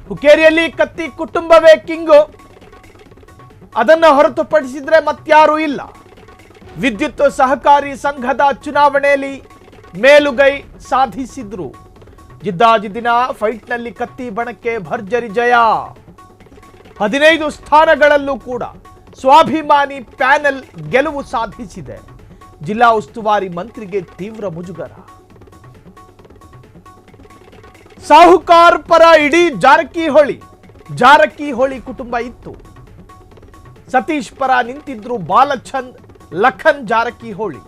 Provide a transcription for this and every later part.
ಹುಕ್ಕೇರಿಯಲ್ಲಿ ಕತ್ತಿ ಕುಟುಂಬವೇ ಕಿಂಗು, ಅದನ್ನು ಹೊರತುಪಡಿಸಿದ್ರೆ ಮತ್ಯಾರೂ ಇಲ್ಲ. ವಿದ್ಯುತ್ ಸಹಕಾರಿ ಸಂಘದ ಚುನಾವಣೆಯಲ್ಲಿ ಮೇಲುಗೈ ಸಾಧಿಸಿದ್ರು. ಜಿದ್ದಾಜಿದ್ದಿನ ಫೈಟ್ನಲ್ಲಿ ಕತ್ತಿ ಬಣಕ್ಕೆ ಭರ್ಜರಿ ಜಯ. 15 ಸ್ಥಾನಗಳಲ್ಲೂ ಕೂಡ ಸ್ವಾಭಿಮಾನಿ ಪ್ಯಾನೆಲ್ ಗೆಲುವು ಸಾಧಿಸಿದೆ. ಜಿಲ್ಲಾ ಉಸ್ತುವಾರಿ ಮಂತ್ರಿಗೆ ತೀವ್ರ ಮುಜುಗರ. ಸಾಹುಕಾರ್ ಪರ ಇಡೀ ಜಾರಕಿಹೊಳಿ ಕುಟುಂಬ ಇತ್ತು. ಸತೀಶ್ ಪರ ನಿಂತಿದ್ರು ಬಾಲಚಂದ್, ಲಖನ್ ಜಾರಕಿಹೊಳಿ.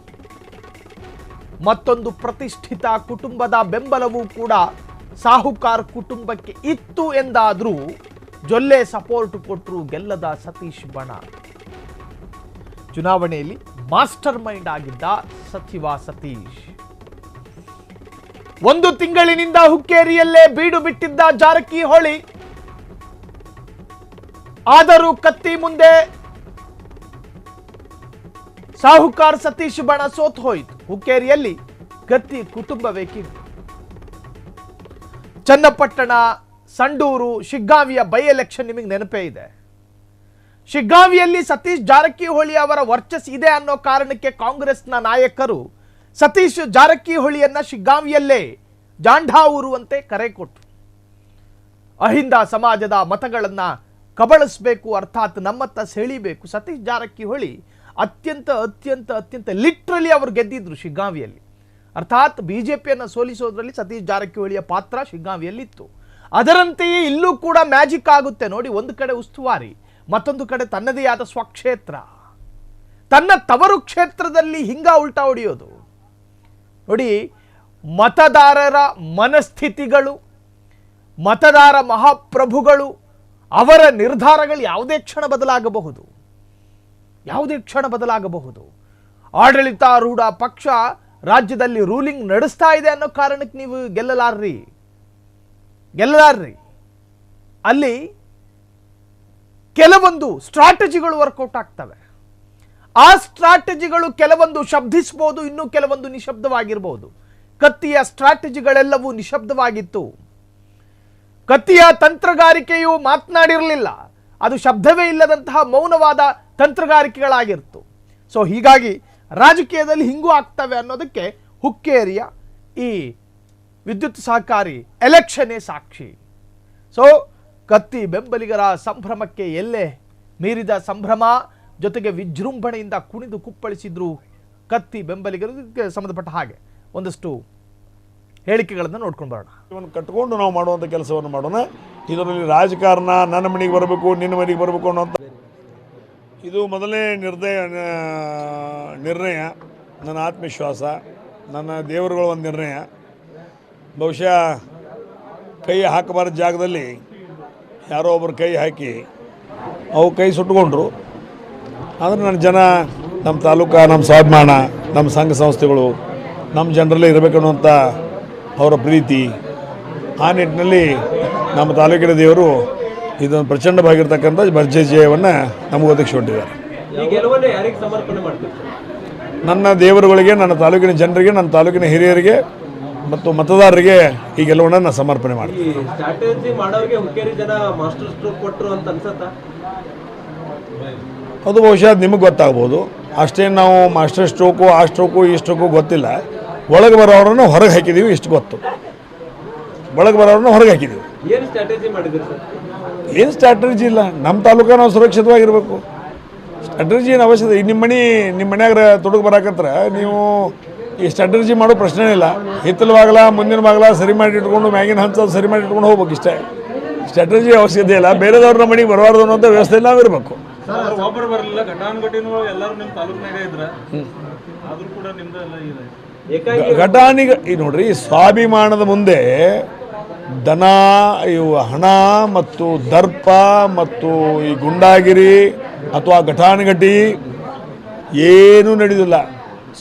ಮತ್ತೊಂದು ಪ್ರತಿಷ್ಠಿತ ಕುಟುಂಬದ ಬೆಂಬಲವೂ ಕೂಡ ಸಾಹುಕಾರ್ ಕುಟುಂಬಕ್ಕೆ ಇತ್ತು ಎಂದಾದ್ರೂ ಜೊಲ್ಲೆ ಸಪೋರ್ಟ್ ಕೊಟ್ಟರು ಗೆಲ್ಲದ ಸತೀಶ್ ಬಣ. ಚುನಾವಣೆಯಲ್ಲಿ ಮಾಸ್ಟರ್ ಮೈಂಡ್ ಆಗಿದ್ದ ಸಚಿವ ಸತೀಶ್. 1 ತಿಂಗಳಿನಿಂದ ಹುಕ್ಕೇರಿಯಲ್ಲೇ ಬೀಡು ಬಿಟ್ಟಿದ್ದ ಜಾರಕಿಹೊಳಿ, ಆದರೂ ಕತ್ತಿ ಮುಂದೆ ಸಾಹುಕಾರ್ ಸತೀಶ್ ಬಣ ಸೋತು ಹೋಯಿತು. ಹುಕ್ಕೇರಿಯಲ್ಲಿ ಕತ್ತಿ ಕುಟುಂಬವೇ ಕಿಂಗು. ಚನ್ನಪಟ್ಟಣ, ಸಂಡೂರು, ಶಿಗ್ಗಾಂವಿಯ ಬೈ ಎಲೆಕ್ಷನ್ ನಿಮಗೆ ನೆನಪೇ ಇದೆ. ಶಿಗ್ಗಾಂವಿಯಲ್ಲಿ ಸತೀಶ್ ಜಾರಕಿಹೊಳಿ ಅವರ ವರ್ಚಸ್ ಇದೆ ಅನ್ನೋ ಕಾರಣಕ್ಕೆ ಕಾಂಗ್ರೆಸ್ನ ನಾಯಕರು ಸತೀಶ್ ಜಾರಕಿಹೊಳಿಯನ್ನ ಶಿಗ್ಗಾಂವಿಯಲ್ಲೇ ಜಾಂಢಾ ಊರುವಂತೆ ಕರೆ ಕೊಟ್ಟರು. ಅಹಿಂದ ಸಮಾಜದ ಮತಗಳನ್ನ ಕಬಳಿಸಬೇಕು, ಅರ್ಥಾತ್ ನಮ್ಮತ್ತ ಸೆಳಿಬೇಕು. ಸತೀಶ್ ಜಾರಕಿಹೊಳಿ ಅತ್ಯಂತ ಲಿಟ್ರಲಿ ಅವರು ಗೆದ್ದಿದ್ರು ಶಿಗ್ಗಾಂವಿಯಲ್ಲಿ. ಅರ್ಥಾತ್ ಬಿಜೆಪಿಯನ್ನು ಸೋಲಿಸೋದ್ರಲ್ಲಿ ಸತೀಶ್ ಜಾರಕಿಹೊಳಿಯ ಪಾತ್ರ ಶಿಗ್ಗಾಂವಿಯಲ್ಲಿತ್ತು. ಅದರಂತೆಯೇ ಇಲ್ಲೂ ಕೂಡ ಮ್ಯಾಜಿಕ್ ಆಗುತ್ತೆ ನೋಡಿ. ಒಂದು ಕಡೆ ಉಸ್ತುವಾರಿ, ಮತ್ತೊಂದು ಕಡೆ ತನ್ನದೇ ಆದ ಸ್ವಕ್ಷೇತ್ರ, ತನ್ನ ತವರು ಕ್ಷೇತ್ರದಲ್ಲಿ ಹಿಂಗ ಉಲ್ಟಾ ಹೊಡೆಯೋದು ನೋಡಿ. ಮತದಾರರ ಮನಸ್ಥಿತಿಗಳು, ಮತದಾರ ಮಹಾಪ್ರಭುಗಳು, ಅವರ ನಿರ್ಧಾರಗಳು ಯಾವುದೇ ಕ್ಷಣ ಬದಲಾಗಬಹುದು. ಆಡಳಿತಾರೂಢ ಪಕ್ಷ ರಾಜ್ಯದಲ್ಲಿ ರೂಲಿಂಗ್ ನಡೆಸ್ತಾ ಇದೆ ಅನ್ನೋ ಕಾರಣಕ್ಕೆ ನೀವು ಗೆಲ್ಲಲಾರ್ರಿ. ಅಲ್ಲಿ ಕೆಲವೊಂದು ಸ್ಟ್ರಾಟಜಿಗಳು ವರ್ಕೌಟ್ ಆಗ್ತವೆ. ಆ ಸ್ಟ್ರಾಟಜಿಗಳು ಕೆಲವೊಂದು ಶಬ್ದಿಸಬಹುದು, ಇನ್ನು ಕೆಲವೊಂದು ನಿಶಬ್ದವಾಗಿರಬಹುದು. ಕತ್ತಿಯ ಸ್ಟ್ರಾಟಜಿಗಳೆಲ್ಲವೂ ನಿಶಬ್ದವಾಗಿತ್ತು. ಕತ್ತಿಯ ತಂತ್ರಗಾರಿಕೆಯು ಮಾತನಾಡಿರಲಿಲ್ಲ, ಅದು ಶಬ್ದವೇ ಇಲ್ಲದಂತಹ ಮೌನವಾದ ತಂತ್ರಗಾರಿಕೆಗಳಾಗಿತ್ತು. ಸೊ ಹೀಗಾಗಿ ರಾಜಕೀಯದಲ್ಲಿ ಹಿಂಗೂ ಆಗ್ತವೆ ಅನ್ನೋದಕ್ಕೆ ಹುಕ್ಕೇರಿಯ ಈ ವಿದ್ಯುತ್ ಸಹಕಾರಿ ಎಲೆಕ್ಷನ್ನೇ ಸಾಕ್ಷಿ. ಸೊ ಕತ್ತಿ ಬೆಂಬಲಿಗರ ಸಂಭ್ರಮಕ್ಕೆ ಎಲ್ಲೇ ಮೀರಿದ ಸಂಭ್ರಮ, ಜೊತೆಗೆ ವಿಜೃಂಭಣೆಯಿಂದ ಕುಣಿದು ಕುಪ್ಪಳಿಸಿದ್ರು ಕತ್ತಿ ಬೆಂಬಲಿಗರು. ಇದಕ್ಕೆ ಸಂಬಂಧಪಟ್ಟ ಹಾಗೆ ಒಂದಷ್ಟು ಹೇಳಿಕೆಗಳನ್ನು ನೋಡ್ಕೊಂಡು ಬರೋಣ. ಇವನ್ನು ಕಟ್ಕೊಂಡು ನಾವು ಮಾಡುವಂಥ ಕೆಲಸವನ್ನು ಮಾಡೋಣ. ಇದರಲ್ಲಿ ರಾಜಕಾರಣ ನನ್ನ ಮನೆಗೆ ಬರಬೇಕು, ನಿನ್ನ ಮನೆಗೆ ಬರಬೇಕು ಅನ್ನೋಂಥ ಇದು ಮೊದಲನೇ ನಿರ್ಣಯ, ನನ್ನ ಆತ್ಮವಿಶ್ವಾಸ, ನನ್ನ ದೇವರುಗಳ ಒಂದು ನಿರ್ಣಯ. ಬಹುಶಃ ಕೈ ಹಾಕಬಾರದ ಜಾಗದಲ್ಲಿ ಯಾರೋ ಒಬ್ಬರು ಕೈ ಹಾಕಿ ಅವು ಕೈ ಸುಟ್ಕೊಂಡ್ರು. ಆದರೆ ನನ್ನ ಜನ, ನಮ್ಮ ತಾಲೂಕು, ನಮ್ಮ ಸ್ವಾಭಿಮಾನ, ನಮ್ಮ ಸಂಘ ಸಂಸ್ಥೆಗಳು, ನಮ್ಮ ಜನರಲ್ಲೇ ಇರಬೇಕನ್ನುವಂಥ ಅವರ ಪ್ರೀತಿ, ಆ ನಿಟ್ಟಿನಲ್ಲಿ ನಮ್ಮ ತಾಲೂಕಿನ ದೇವರು ಇದೊಂದು ಪ್ರಚಂಡವಾಗಿರ್ತಕ್ಕಂಥ ಭರ್ಜರಿ ಜಯವನ್ನು ನಮಗೆ ಒದಗಿಸಿಕೊಟ್ಟಿದ್ದಾರೆ. ನನ್ನ ದೇವರುಗಳಿಗೆ, ನನ್ನ ತಾಲೂಕಿನ ಜನರಿಗೆ, ನನ್ನ ತಾಲೂಕಿನ ಹಿರಿಯರಿಗೆ ಮತ್ತು ಮತದಾರರಿಗೆ ಈ ಗೆಲುವನ್ನು ನಾನು ಸಮರ್ಪಣೆ ಮಾಡ್ತೀನಿ. ಅದು ಬಹುಶಃ ನಿಮಗೆ ಗೊತ್ತಾಗ್ಬೋದು. ಅಷ್ಟೇನು ನಾವು ಮಾಸ್ಟರ್ ಸ್ಟ್ರೋಕು, ಆ ಸ್ಟ್ರೋಕು, ಈ ಸ್ಟ್ರೋಕು ಗೊತ್ತಿಲ್ಲ. ಒಳಗೆ ಬರೋರನ್ನು ಹೊರಗೆ ಹಾಕಿದ್ದೀವಿ, ಇಷ್ಟು ಗೊತ್ತು. ಒಳಗೆ ಬರೋರನ್ನು ಹೊರಗೆ ಹಾಕಿದ್ದೀವಿ. ಏನು ಸ್ಟ್ರಾಟಜಿ ಇಲ್ಲ. ನಮ್ಮ ತಾಲೂಕ ನಾವು ಸುರಕ್ಷಿತವಾಗಿರಬೇಕು. ಸ್ಟ್ರಾಟಜಿ ಏನು ಅವಶ್ಯಕತೆ. ನಿಮ್ಮ ಮನ್ಯಾಗ ತೊಡಗು ಬರಾಕತ್ರ ನೀವು ಈ ಸ್ಟ್ರಾಟಜಿ ಮಾಡೋ ಪ್ರಶ್ನೆ ಇಲ್ಲ. ಹಿತ್ತಲ ಬಾಗಲ, ಮುಂದಿನ ಬಾಗಲ ಸರಿ ಮಾಡಿ ಇಟ್ಕೊಂಡು, ಮ್ಯಾಗಿನ ಹಂತ ಸರಿ ಮಾಡಿ ಇಟ್ಕೊಂಡು ಹೋಗ್ಬೇಕು. ಇಷ್ಟೇ. ಸ್ಟ್ರಾಟಜಿ ಅವಶ್ಯಕತೆ ಇಲ್ಲ. ಬೇರೆದವ್ರ ಮನೆಗೆ ಬರಬಾರ್ದು ಅನ್ನೋಂಥ ವ್ಯವಸ್ಥೆ ನಾವಿರಬೇಕು. ಘಟಾನಿಗ ಈ ನೋಡ್ರಿ, ಸ್ವಾಭಿಮಾನದ ಮುಂದೆ ದನ, ಇವು ಹಣ ಮತ್ತು ದರ್ಪ ಮತ್ತು ಈ ಗುಂಡಾಗಿರಿ ಅಥವಾ ಘಟಾನುಘಟಿ ಏನೂ ನಡೆಯೋದಿಲ್ಲ.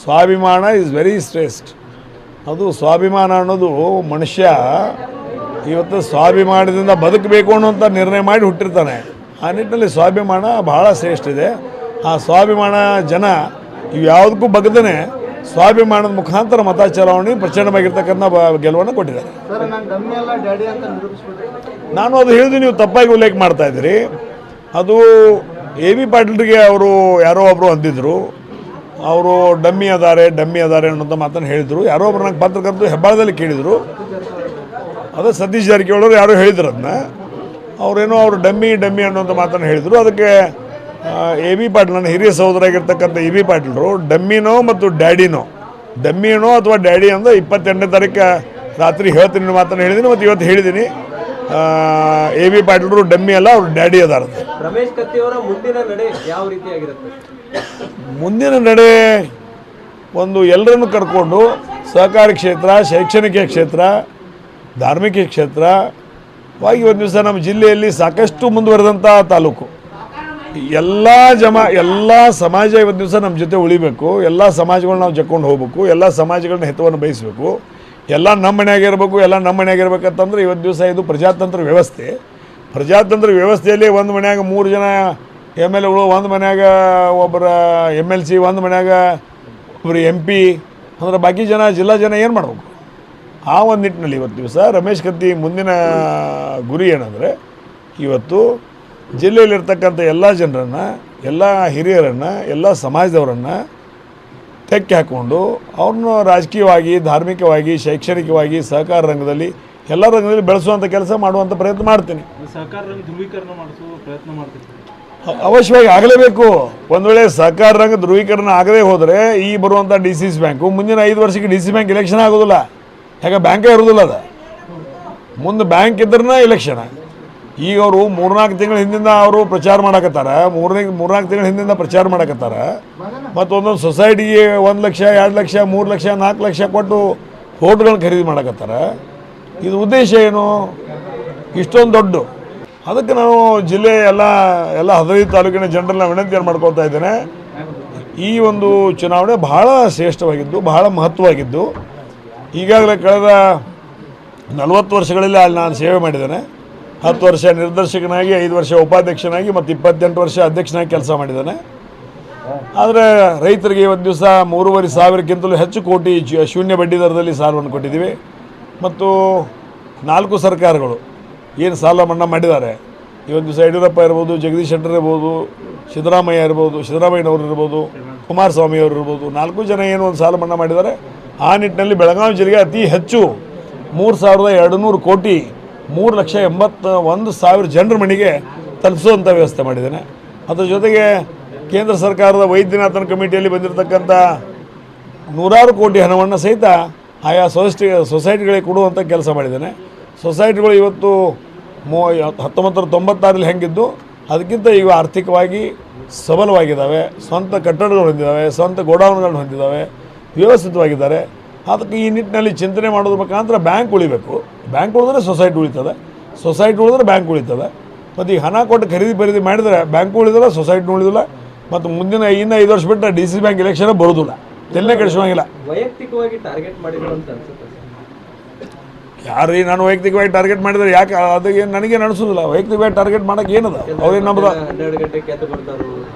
ಸ್ವಾಭಿಮಾನ ಇಸ್ ವೆರಿ ಶ್ರೇಷ್ಠ. ಅದು ಸ್ವಾಭಿಮಾನ ಅನ್ನೋದು ಮನುಷ್ಯ ಇವತ್ತು ಸ್ವಾಭಿಮಾನದಿಂದ ಬದುಕಬೇಕು ಅನ್ನೋಂಥ ನಿರ್ಣಯ ಮಾಡಿ ಹುಟ್ಟಿರ್ತಾನೆ. ಆ ನಿಟ್ಟಿನಲ್ಲಿ ಸ್ವಾಭಿಮಾನ ಬಹಳ ಶ್ರೇಷ್ಠ ಇದೆ. ಆ ಸ್ವಾಭಿಮಾನ ಜನ ಇವು ಯಾವುದಕ್ಕೂ ಬಗ್ಗದೇ ಸ್ವಾಭಿಮಾನದ ಮುಖಾಂತರ ಮತ ಚಲಾವಣೆ ಪ್ರಚಂಡವಾಗಿರ್ತಕ್ಕಂಥ ಗೆಲುವನ್ನು ಕೊಟ್ಟಿದ್ದಾರೆ. ನಾನು ಅದು ಹೇಳಿದ್ವಿ, ನೀವು ತಪ್ಪಾಗಿ ಉಲ್ಲೇಖ ಮಾಡ್ತಾ ಇದ್ದೀರಿ. ಅದು ಎ ಬಿ ಪಾಟೀಲ್ರಿಗೆ ಅವರು ಯಾರೋ ಒಬ್ಬರು ಅಂದಿದ್ರು, ಅವರು ಡಮ್ಮಿ ಅದಾರೆ ಅನ್ನೋಂಥ ಮಾತನ್ನು ಹೇಳಿದರು. ಯಾರೋ ಒಬ್ರು ನಂಗೆ ಪತ್ರಕರ್ತರು ಹೆಬ್ಬಾಳದಲ್ಲಿ ಕೇಳಿದರು, ಅದು ಸತೀಶ್ ಜಾರಕಿಹೊಳಿ ಯಾರೋ ಹೇಳಿದ್ರು ಅದನ್ನ. ಅವರೇನೋ ಅವರು ಡಮ್ಮಿ ಅನ್ನೋಂಥ ಮಾತನ್ನು ಹೇಳಿದರು. ಅದಕ್ಕೆ ಎ ಬಿ ಪಾಟೀಲ್, ನನ್ನ ಹಿರಿಯ ಸಹೋದರಾಗಿರ್ತಕ್ಕಂಥ ಎ ಬಿ ಪಾಟೀಲ್ರು ಡಮ್ಮಿನೋ ಮತ್ತು ಡ್ಯಾಡಿನೋ, ಡಮ್ಮಿನೋ ಅಥವಾ ಡ್ಯಾಡಿ ಅಂದ್ರೆ 28ನೇ ತಾರೀಕು ರಾತ್ರಿ ಹೇಳ್ತೀನಿ ಮಾತನ್ನು ಹೇಳಿದ್ದೀನಿ ಮತ್ತು ಇವತ್ತು ಹೇಳಿದ್ದೀನಿ. ಎ ಬಿ ಪಾಟೀಲ್ರು ಡಮ್ಮಿ ಅಲ್ಲ, ಅವರು ಡ್ಯಾಡಿ ಅದಾರ. ರಮೇಶ್ ಕತ್ತಿ ಅವರ ಮುಂದಿನ ನಡೆ ಯಾವ ರೀತಿಯಾಗಿರುತ್ತೆ? ಮುಂದಿನ ನಡೆ ಒಂದು ಎಲ್ಲರನ್ನು ಕರ್ಕೊಂಡು ಸಹಕಾರಿ ಕ್ಷೇತ್ರ, ಶೈಕ್ಷಣಿಕ ಕ್ಷೇತ್ರ, ಧಾರ್ಮಿಕ ಕ್ಷೇತ್ರವಾಗಿ ಒಂದು ದಿವಸ ನಮ್ಮ ಜಿಲ್ಲೆಯಲ್ಲಿ ಸಾಕಷ್ಟು ಮುಂದುವರೆದಂಥ ತಾಲೂಕು. ಎಲ್ಲ ಸಮಾಜ ಇವತ್ತು ದಿವಸ ನಮ್ಮ ಜೊತೆ ಉಳಿಬೇಕು. ಎಲ್ಲ ಸಮಾಜಗಳನ್ನ ನಾವು ಜಕ್ಕೊಂಡು ಹೋಗ್ಬೇಕು. ಎಲ್ಲ ಸಮಾಜಗಳನ್ನ ಹಿತವನ್ನು ಬಯಸಬೇಕು. ಎಲ್ಲ ನಮ್ಮ ಮನೆಯಾಗೆ ಇರಬೇಕು. ಎಲ್ಲ ನಮ್ಮ ಮನೆಯಾಗೆ ಇರಬೇಕಂತಂದ್ರೆ ಇವತ್ತು ದಿವಸ ಇದು ಪ್ರಜಾತಂತ್ರ ವ್ಯವಸ್ಥೆ. ಪ್ರಜಾತಂತ್ರ ವ್ಯವಸ್ಥೆಯಲ್ಲಿ ಒಂದು ಮನೆಯಾಗ 3 ಜನ MLAಗಳು, ಒಂದು ಮನೆಯಾಗ ಒಬ್ಬರ MLC, ಒಂದು ಮನೆಯಾಗ ಒಬ್ಬರು MP ಅಂದ್ರೆ ಬಾಕಿ ಜನ ಜಿಲ್ಲಾ ಜನ ಏನು ಮಾಡಬೇಕು? ಆ ಒಂದು ನಿಟ್ಟಿನಲ್ಲಿ ಇವತ್ತು ದಿವಸ ರಮೇಶ್ ಕತ್ತಿ ಮುಂದಿನ ಗುರಿ ಏನಂದರೆ, ಇವತ್ತು ಜಿಲ್ಲೆಯಲ್ಲಿರ್ತಕ್ಕಂಥ ಎಲ್ಲ ಜನರನ್ನು, ಎಲ್ಲ ಹಿರಿಯರನ್ನು, ಎಲ್ಲ ಸಮಾಜದವರನ್ನು ತೆಕ್ಕೆ ಹಾಕ್ಕೊಂಡು ಅವ್ರನ್ನ ರಾಜಕೀಯವಾಗಿ, ಧಾರ್ಮಿಕವಾಗಿ, ಶೈಕ್ಷಣಿಕವಾಗಿ, ಸಹಕಾರ ರಂಗದಲ್ಲಿ ಎಲ್ಲ ರಂಗದಲ್ಲಿ ಬೆಳೆಸುವಂಥ ಕೆಲಸ ಮಾಡುವಂಥ ಪ್ರಯತ್ನ ಮಾಡ್ತೀನಿ. ಸಹಕಾರ ರಂಗ ಧ್ರುವೀಕರಣ ಮಾಡಿಸುವ ಪ್ರಯತ್ನ ಮಾಡ್ತೀನಿ. ಅವಶ್ಯವಾಗಿ ಆಗಲೇಬೇಕು. ಒಂದು ವೇಳೆ ಸಹಕಾರ ರಂಗ ಧ್ರುವೀಕರಣ ಆಗದೇ ಹೋದರೆ ಈ ಬರುವಂಥ DCC ಬ್ಯಾಂಕು ಮುಂದಿನ 5 ವರ್ಷಕ್ಕೆ DCC ಬ್ಯಾಂಕ್ ಎಲೆಕ್ಷನ್ ಆಗೋದಿಲ್ಲ. ಯಾಕೆ ಬ್ಯಾಂಕೇ ಇರೋದಿಲ್ಲ. ಅದು ಮುಂದೆ ಬ್ಯಾಂಕ್ ಇದ್ರನ್ನ ಎಲೆಕ್ಷನ್. ಈಗ ಅವರು 3-4 ತಿಂಗಳ ಹಿಂದಿಂದ ಅವರು ಪ್ರಚಾರ ಮಾಡಕತ್ತಾರ, 3-4 ತಿಂಗಳ ಹಿಂದಿಂದ ಪ್ರಚಾರ ಮಾಡಕತ್ತಾರ. ಮತ್ತು ಒಂದೊಂದು ಸೊಸೈಟಿಗೆ 1 ಲಕ್ಷ, 2 ಲಕ್ಷ, 3 ಲಕ್ಷ, 4 ಲಕ್ಷ ಕೊಟ್ಟು ವೋಟ್ಗಳನ್ನ ಖರೀದಿ ಮಾಡಕತ್ತಾರ. ಇದು ಉದ್ದೇಶ ಏನು? ಇಷ್ಟೊಂದು ದೊಡ್ಡ. ಅದಕ್ಕೆ ನಾವು ಜಿಲ್ಲೆ ಎಲ್ಲ 15 ತಾಲೂಕಿನ ಜನರನ್ನ ವಿನಂತಿಯನ್ನು ಮಾಡ್ಕೊಳ್ತಾ ಇದ್ದೇನೆ. ಈ ಒಂದು ಚುನಾವಣೆ ಬಹಳ ಶ್ರೇಷ್ಠವಾಗಿದ್ದು, ಬಹಳ ಮಹತ್ವವಾಗಿದ್ದು. ಈಗಾಗಲೇ ಕಳೆದ 40 ವರ್ಷಗಳಲ್ಲಿ ಅಲ್ಲಿ ನಾನು ಸೇವೆ ಮಾಡಿದ್ದೇನೆ. 10 ವರ್ಷ ನಿರ್ದೇಶಕನಾಗಿ, 5 ವರ್ಷ ಉಪಾಧ್ಯಕ್ಷನಾಗಿ ಮತ್ತು 28 ವರ್ಷ ಅಧ್ಯಕ್ಷನಾಗಿ ಕೆಲಸ ಮಾಡಿದ್ದಾನೆ. ಆದರೆ ರೈತರಿಗೆ ಇವತ್ತು ದಿವಸ 3,500ಕ್ಕಿಂತಲೂ ಹೆಚ್ಚು ಕೋಟಿ ಶೂನ್ಯ ಬಡ್ಡಿ ದರದಲ್ಲಿ ಸಾಲವನ್ನು ಕೊಟ್ಟಿದ್ದೀವಿ. ಮತ್ತು 4 ಸರ್ಕಾರಗಳು ಏನು ಸಾಲ ಮನ್ನಾ ಮಾಡಿದ್ದಾರೆ. ಇವತ್ತು ದಿವಸ ಯಡಿಯೂರಪ್ಪ ಇರ್ಬೋದು, ಜಗದೀಶ್ ಶೆಟ್ಟರ್ ಇರ್ಬೋದು, ಸಿದ್ದರಾಮಯ್ಯನವರು ಇರ್ಬೋದು, ಕುಮಾರಸ್ವಾಮಿ ಅವರು ಇರ್ಬೋದು, 4 ಜನ ಏನು ಒಂದು ಸಾಲ ಮನ್ನಾ ಮಾಡಿದ್ದಾರೆ. ಆ ನಿಟ್ಟಿನಲ್ಲಿ ಬೆಳಗಾವಿ ಜಿಲ್ಲೆಗೆ ಅತಿ ಹೆಚ್ಚು 3,200 ಕೋಟಿ 3,81,000 ಜನರ ಮನೆಗೆ ತಲುಪಿಸುವಂಥ ವ್ಯವಸ್ಥೆ ಮಾಡಿದ್ದೇನೆ. ಅದರ ಜೊತೆಗೆ ಕೇಂದ್ರ ಸರ್ಕಾರದ ವೈದ್ಯನಾಥನ್ ಕಮಿಟಿಯಲ್ಲಿ ಬಂದಿರತಕ್ಕಂಥ 100 ಕೋಟಿ ಹಣವನ್ನು ಸಹಿತ ಆಯಾ ಸೊಸೈಟಿಗಳಿಗೆ ಕೊಡುವಂಥ ಕೆಲಸ ಮಾಡಿದ್ದೇನೆ. ಸೊಸೈಟಿಗಳು ಇವತ್ತು 1996 ಹೆಂಗಿದ್ದು ಅದಕ್ಕಿಂತ ಈಗ ಆರ್ಥಿಕವಾಗಿ ಸಬಲವಾಗಿದ್ದಾವೆ. ಸ್ವಂತ ಕಟ್ಟಡಗಳು ಹೊಂದಿದ್ದಾವೆ, ಸ್ವಂತ ಗೋಡೌನ್ಗಳನ್ನು ಹೊಂದಿದ್ದಾವೆ, ವ್ಯವಸ್ಥಿತವಾಗಿದ್ದಾರೆ. ಅದಕ್ಕೆ ಈ ನಿಟ್ಟಿನಲ್ಲಿ ಚಿಂತನೆ ಮಾಡೋದ್ರ ಮುಖಾಂತರ ಬ್ಯಾಂಕ್ ಉಳಿಬೇಕು. ಬ್ಯಾಂಕ್ ಉಳಿದ್ರೆ ಸೊಸೈಟಿ ಉಳಿತದೆ, ಸೊಸೈಟಿ ಉಳಿದ್ರೆ ಬ್ಯಾಂಕ್ ಉಳಿತದೆ. ಮತ್ತು ಈ ಹಣ ಕೊಟ್ಟು ಖರೀದಿ ಮಾಡಿದರೆ ಬ್ಯಾಂಕು ಉಳಿದಿಲ್ಲ, ಸೊಸೈಟಿನೂ ಉಳಿದಿಲ್ಲ. ಮತ್ತು ಮುಂದಿನ 5 ವರ್ಷ ಬಿಟ್ಟು DCC ಬ್ಯಾಂಕ್ ಎಲೆಕ್ಷನ್ ಬರೋದಿಲ್ಲ. ತೆಲ್ಲೇ ಕೆಡಿಸುವಂಗಿಲ್ಲ. ವೈಯಕ್ತಿಕವಾಗಿ ಟಾರ್ಗೆಟ್ ಮಾಡಿದ್ರು ಅಂತ ಅನ್ಸುತ್ತೆ. ಯಾರೀ ನಾನು ವೈಯಕ್ತಿಕವಾಗಿ ಟಾರ್ಗೆಟ್ ಮಾಡಿದರೆ ಯಾಕೆ ಅದಕ್ಕೆ ನನಗೇನು ಅನಿಸೋದಿಲ್ಲ. ವೈಯಕ್ತಿಕವಾಗಿ ಟಾರ್ಗೆಟ್ ಮಾಡೋಕ್ಕೆ ಏನದ? ಅವ್ರೇನು ನಮ್ಮದು 12 ಗಂಟೆಗೆ ಎದ್ದು ಬರ್ತಾರು.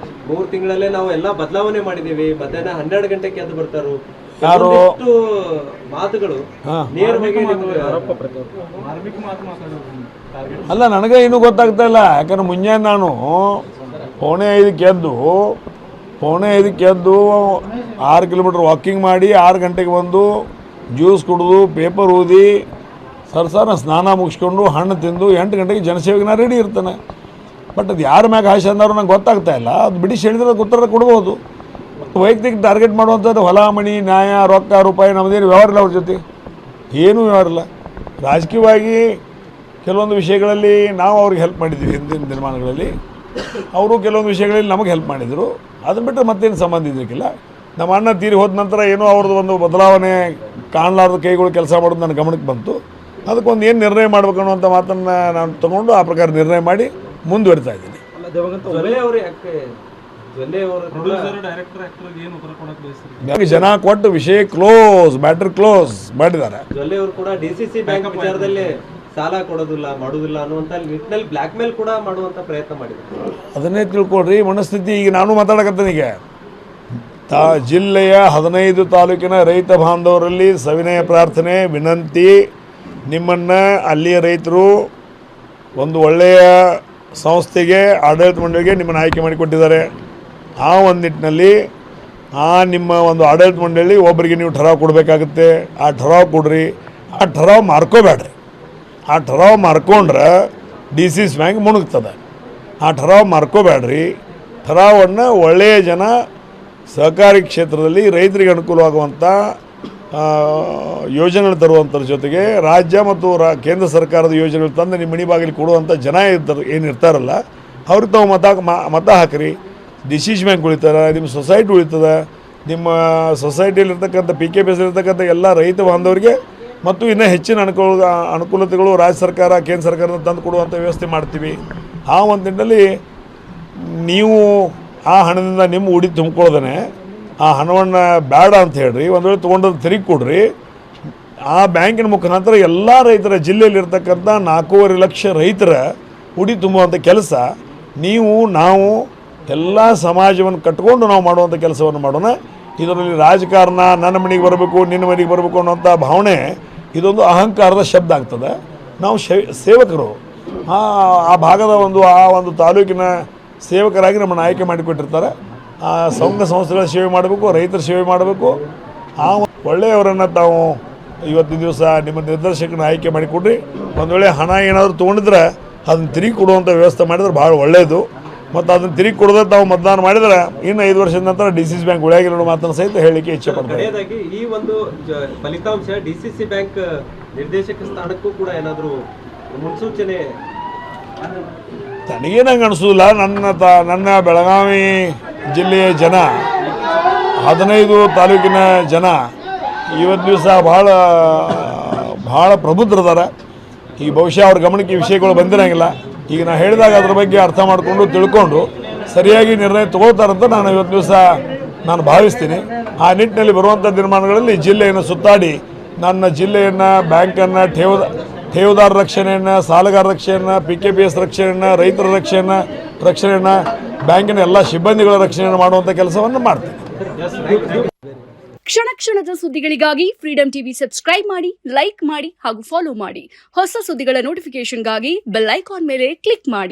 3 ತಿಂಗಳಲ್ಲೇ ನಾವು ಎಲ್ಲ ಬದಲಾವಣೆ ಮಾಡಿದ್ದೀವಿ. ಮಧ್ಯಾಹ್ನ 12 ಗಂಟೆಗೆ ಎದ್ದು ಬರ್ತಾರು. ಯಾರು ಮಾತುಗಳು ನೇರವಾಗಿ ಅಲ್ಲ, ನನಗೆ ಇನ್ನೂ ಗೊತ್ತಾಗ್ತಾ ಇಲ್ಲ. ಯಾಕಂದ್ರೆ ಮುಂಜಾನೆ ನಾನು 4:45ಕ್ಕೆ ಎದ್ದು 6 ಕಿಲೋಮೀಟ್ರ್ ವಾಕಿಂಗ್ ಮಾಡಿ 6 ಗಂಟೆಗೆ ಬಂದು ಜ್ಯೂಸ್ ಕುಡಿದು ಪೇಪರ್ ಓದಿ ಸರ್ ಸ್ನಾನ ಮುಗಿಸ್ಕೊಂಡು ಹಣ್ಣು ತಿಂದು 8 ಗಂಟೆಗೆ ಜನಸೇವೆಗೆ ನಾನು ರೆಡಿ ಇರ್ತಾನೆ. ಬಟ್ ಅದು ಯಾರ ಮ್ಯಾಗ ಆಶೆ ಅಂದವ್ರು ನಂಗೆ ಗೊತ್ತಾಗ್ತಾ ಇಲ್ಲ. ಅದು ಬಿಡಿಸಿ ಹೇಳಿದ್ರೆ ಉತ್ತರ ಕೊಡ್ಬೋದು. ವೈಯಕ್ತಿಕ ಟಾರ್ಗೆಟ್ ಮಾಡುವಂಥದ್ದು ಹೊಲ ಮಣಿ, ನ್ಯಾಯ, ರೊಕ್ಕ ರೂಪಾಯಿ ನಮ್ಮದೇನು ವ್ಯವಹಾರ ಇಲ್ಲ. ಅವ್ರ ಜೊತೆ ಏನೂ ವ್ಯವಹಾರ ಇಲ್ಲ. ರಾಜಕೀಯವಾಗಿ ಕೆಲವೊಂದು ವಿಷಯಗಳಲ್ಲಿ ನಾವು ಅವ್ರಿಗೆ ಹೆಲ್ಪ್ ಮಾಡಿದ್ದೀವಿ. ಹಿಂದಿನ ದಿನಮಾನಗಳಲ್ಲಿ ಅವರು ಕೆಲವೊಂದು ವಿಷಯಗಳಲ್ಲಿ ನಮಗೆ ಹೆಲ್ಪ್ ಮಾಡಿದರು. ಅದನ್ನು ಬಿಟ್ಟರೆ ಮತ್ತೇನು ಸಂಬಂಧ ಇದಕ್ಕಿಲ್ಲ. ನಮ್ಮ ಅಣ್ಣ ತೀರಿ ಹೋದ ನಂತರ ಏನೋ ಅವ್ರದ್ದು ಒಂದು ಬದಲಾವಣೆ ಕಾಣಲಾರ್ದ ಕೈಗಳು ಕೆಲಸ ಮಾಡೋದು ನನ್ನ ಗಮನಕ್ಕೆ ಬಂತು. ಅದಕ್ಕೊಂದು ಏನು ನಿರ್ಣಯ ಮಾಡಬೇಕು ಅನ್ನುವಂಥ ಮಾತನ್ನು ನಾನು ತೊಗೊಂಡು ಆ ಪ್ರಕಾರ ನಿರ್ಣಯ ಮಾಡಿ ಮುಂದುವರಿತಾ ಇದ್ದೀನಿ. ಜನ ಕೊಟ್ಟು ವಿಷಯ ಮ್ಯಾಟರ್ ಕ್ಲೋಸ್ ಮಾಡಿದ್ದಾರೆ. ಕೂಡ DCC ಬ್ಯಾಂಕ್ ವಿಚಾರದಲ್ಲಿ ಸಾಲ ಕೊಡೋದಿಲ್ಲ ಮಾಡುವುದಿಲ್ಲ ಅನ್ನುವಂಥ ನಿಟ್ಟಿನಲ್ಲಿ ಬ್ಲ್ಯಾಕ್ ಮೇಲ್ ಕೂಡ ಮಾಡುವಂಥ ಪ್ರಯತ್ನ ಮಾಡಿದ್ದಾರೆ. ಅದನ್ನೇ ತಿಳ್ಕೊಳ್ರಿ ಮನಸ್ಥಿತಿ. ಈಗ ನಾನು ಮಾತಾಡಕತ್ತೇನೆ. ಈಗ ಜಿಲ್ಲೆಯ 15 ತಾಲೂಕಿನ ರೈತ ಬಾಂಧವರಲ್ಲಿ ಸವಿನಯ ಪ್ರಾರ್ಥನೆ, ವಿನಂತಿ. ನಿಮ್ಮನ್ನು ಅಲ್ಲಿಯ ರೈತರು ಒಂದು ಒಳ್ಳೆಯ ಸಂಸ್ಥೆಗೆ ಆಡಳಿತ ಮಂಡಳಿಗೆ ನಿಮ್ಮನ್ನು ಆಯ್ಕೆ ಮಾಡಿಕೊಟ್ಟಿದ್ದಾರೆ. ಆ ಒಂದು ನಿಟ್ಟಿನಲ್ಲಿ ನಿಮ್ಮ ಒಂದು ಆಡಳಿತ ಮಂಡಳಿ ಒಬ್ಬರಿಗೆ ನೀವು ಠರಾವ್ ಕೊಡಬೇಕಾಗುತ್ತೆ. ಆ ಠರಾವ್ ಕೊಡ್ರಿ, ಆ ಠರಾವ್ ಮಾರ್ಕೋಬೇಡ್ರಿ. ಆ ಠರಾವ್ ಮಾರ್ಕೊಂಡ್ರೆ DCC ಬ್ಯಾಂಕ್ ಮುಣುಗ್ತದೆ. ಆ ಠರಾವ್ ಮಾರ್ಕೋಬೇಡ್ರಿ. ಠರಾವನ್ನು ಒಳ್ಳೆಯ ಜನ ಸಹಕಾರಿ ಕ್ಷೇತ್ರದಲ್ಲಿ ರೈತರಿಗೆ ಅನುಕೂಲವಾಗುವಂಥ ಯೋಜನೆಗಳು ತರುವಂಥದ್ರ ಜೊತೆಗೆ ರಾಜ್ಯ ಮತ್ತು ಕೇಂದ್ರ ಸರ್ಕಾರದ ಯೋಜನೆಗಳು ತಂದು ನಿಮ್ಮ ಮನೆ ಬಾಗಿಲಿಗೆ ಕೊಡುವಂಥ ಜನ ಏನಿರ್ತಾರಲ್ಲ ಅವ್ರಿಗೆ ತಾವು ಮತ ಹಾಕಿರಿ. DCC ಬ್ಯಾಂಕ್ ಉಳಿತಾರೆ, ನಿಮ್ಮ ಸೊಸೈಟಿ ಉಳಿತದೆ. ನಿಮ್ಮ ಸೊಸೈಟಿಯಲ್ಲಿರ್ತಕ್ಕಂಥ PKPS ಇರ್ತಕ್ಕಂಥ ಎಲ್ಲ ರೈತ ಬಾಂಧವರಿಗೆ ಮತ್ತು ಇನ್ನೂ ಹೆಚ್ಚಿನ ಅನುಕೂಲತೆಗಳು ರಾಜ್ಯ ಸರ್ಕಾರ ಕೇಂದ್ರ ಸರ್ಕಾರದಿಂದ ತಂದು ಕೊಡುವಂಥ ವ್ಯವಸ್ಥೆ ಮಾಡ್ತೀವಿ. ಆ ಒಂದು ನಿಟ್ಟಿನಲ್ಲಿ ನೀವು ಆ ಹಣದಿಂದ ನಿಮ್ಮ ಉಡಿ ತುಂಬಿಕೊಳ್ಳೋದೇ ಆ ಹಣವನ್ನು ಬೇಡ ಅಂತ ಹೇಳ್ರಿ. ಒಂದು ವೇಳೆ ತೊಗೊಂಡದ್ದು ತಿರುಗಿ ಕೊಡ್ರಿ. ಆ ಬ್ಯಾಂಕಿನ ಮುಖಾಂತರ ಎಲ್ಲ ರೈತರ ಜಿಲ್ಲೆಯಲ್ಲಿರ್ತಕ್ಕಂಥ 4.5 ಲಕ್ಷ ರೈತರ ಉಡಿ ತುಂಬುವಂಥ ಕೆಲಸ ನಾವು ಎಲ್ಲ ಸಮಾಜವನ್ನು ಕಟ್ಕೊಂಡು ನಾವು ಮಾಡುವಂಥ ಕೆಲಸವನ್ನು ಮಾಡೋಣ. ಇದರಲ್ಲಿ ರಾಜಕಾರಣ ನನ್ನ ಮನೆಗೆ ಬರಬೇಕು ನಿನ್ನ ಮನೆಗೆ ಬರಬೇಕು ಅನ್ನೋಂಥ ಭಾವನೆ ಇದೊಂದು ಅಹಂಕಾರದ ಶಬ್ದ ಆಗ್ತದೆ. ನಾವು ಸೇವಕರು, ಆ ಭಾಗದ ಆ ಒಂದು ತಾಲೂಕಿನ ಸೇವಕರಾಗಿ ನಮ್ಮನ್ನು ಆಯ್ಕೆ ಮಾಡಿಕೊಟ್ಟಿರ್ತಾರೆ. ಆ ಸಂಘ ಸಂಸ್ಥೆಗಳ ಸೇವೆ ಮಾಡಬೇಕು, ರೈತರ ಸೇವೆ ಮಾಡಬೇಕು. ಆ ಒಳ್ಳೆಯವರನ್ನು ತಾವು ಇವತ್ತಿನ ದಿವಸ ನಿಮ್ಮ ನಿರ್ದೇಶಕನ ಆಯ್ಕೆ ಮಾಡಿಕೊಡ್ರಿ. ಒಂದು ವೇಳೆ ಹಣ ಏನಾದರೂ ತೊಗೊಂಡಿದ್ರೆ ಅದನ್ನು ತಿರುಗಿ ಕೊಡುವಂಥ ವ್ಯವಸ್ಥೆ ಮಾಡಿದ್ರೆ ಭಾಳ ಒಳ್ಳೆಯದು. ಮತ್ತು ಅದನ್ನು ತಿರುಗಿ ಕೊಡೋದು ತಾವು ಮತದಾನ ಮಾಡಿದರೆ ಇನ್ನು 5 ವರ್ಷದ ನಂತರ DCC ಬ್ಯಾಂಕ್ ಉಳಿಯಾಗಿರೋ ಮಾತನ್ನು ಸಹಿತ ಹೇಳಲಿಕ್ಕೆ ಇಚ್ಛೆ ಪಡ್ತಾರೆ. ಕಡೆಯದಾಗಿ ಈ ಒಂದು ಫಲಿತಾಂಶ DCC ಬ್ಯಾಂಕ್ ನಿರ್ದೇಶಕ ಸ್ಥಾನಕ್ಕೂ ಕೂಡ ಏನಾದರೂ ಮುನ್ಸೂಚನೆ? ನನಗೇನಂಗೆ ಅನಿಸೋದಿಲ್ಲ. ನನ್ನ ಬೆಳಗಾವಿ ಜಿಲ್ಲೆಯ ಜನ 15 ತಾಲೂಕಿನ ಜನ ಇವತ್ತು ದಿವಸ ಭಾಳ ಪ್ರಬುದ್ಧರಿದ್ದಾರೆ. ಈಗ ಬಹುಶಃ ಅವ್ರ ಗಮನಕ್ಕೆ ಈ ವಿಷಯಗಳು ಬಂದಿರೋಂಗಿಲ್ಲ. ಈಗ ನಾನು ಹೇಳಿದಾಗ ಅದ್ರ ಬಗ್ಗೆ ಅರ್ಥ ಮಾಡಿಕೊಂಡು ತಿಳ್ಕೊಂಡು ಸರಿಯಾಗಿ ನಿರ್ಣಯ ತಗೋತಾರಂತ ನಾನು ಇವತ್ತು ದಿವಸ ನಾನು ಭಾವಿಸ್ತೀನಿ. ಆ ನಿಟ್ಟಿನಲ್ಲಿ ಬರುವಂಥ ದಿನಮಾನಗಳಲ್ಲಿ ಜಿಲ್ಲೆಯನ್ನು ಸುತ್ತಾಡಿ ನನ್ನ ಜಿಲ್ಲೆಯನ್ನು, ಬ್ಯಾಂಕನ್ನು, ಠೇವದಾರ ರಕ್ಷಣೆಯನ್ನು, ಸಾಲಗಾರ ರಕ್ಷಣೆಯನ್ನು, PKPS ರಕ್ಷಣೆಯನ್ನು, ರೈತರ ರಕ್ಷಣೆಯನ್ನು, ಬ್ಯಾಂಕಿನ ಎಲ್ಲ ಸಿಬ್ಬಂದಿಗಳ ರಕ್ಷಣೆಯನ್ನು ಮಾಡುವಂಥ ಕೆಲಸವನ್ನು ಮಾಡ್ತೀನಿ. ಕ್ಷಣ ಕ್ಷಣದ ಸುದ್ದಿಗಳಿಗಾಗಿ ಫ್ರೀಡಂ ಟಿವಿ ಸಬ್ಸ್ಕ್ರೈಬ್ ಮಾಡಿ, ಲೈಕ್ ಮಾಡಿ ಹಾಗೂ ಫಾಲೋ ಮಾಡಿ. ಹೊಸ ಸುದ್ದಿಗಳ ನೋಟಿಫಿಕೇಶನ್ಗಾಗಿ ಬೆಲ್ ಐಕಾನ್ ಮೇಲೆ ಕ್ಲಿಕ್ ಮಾಡಿ.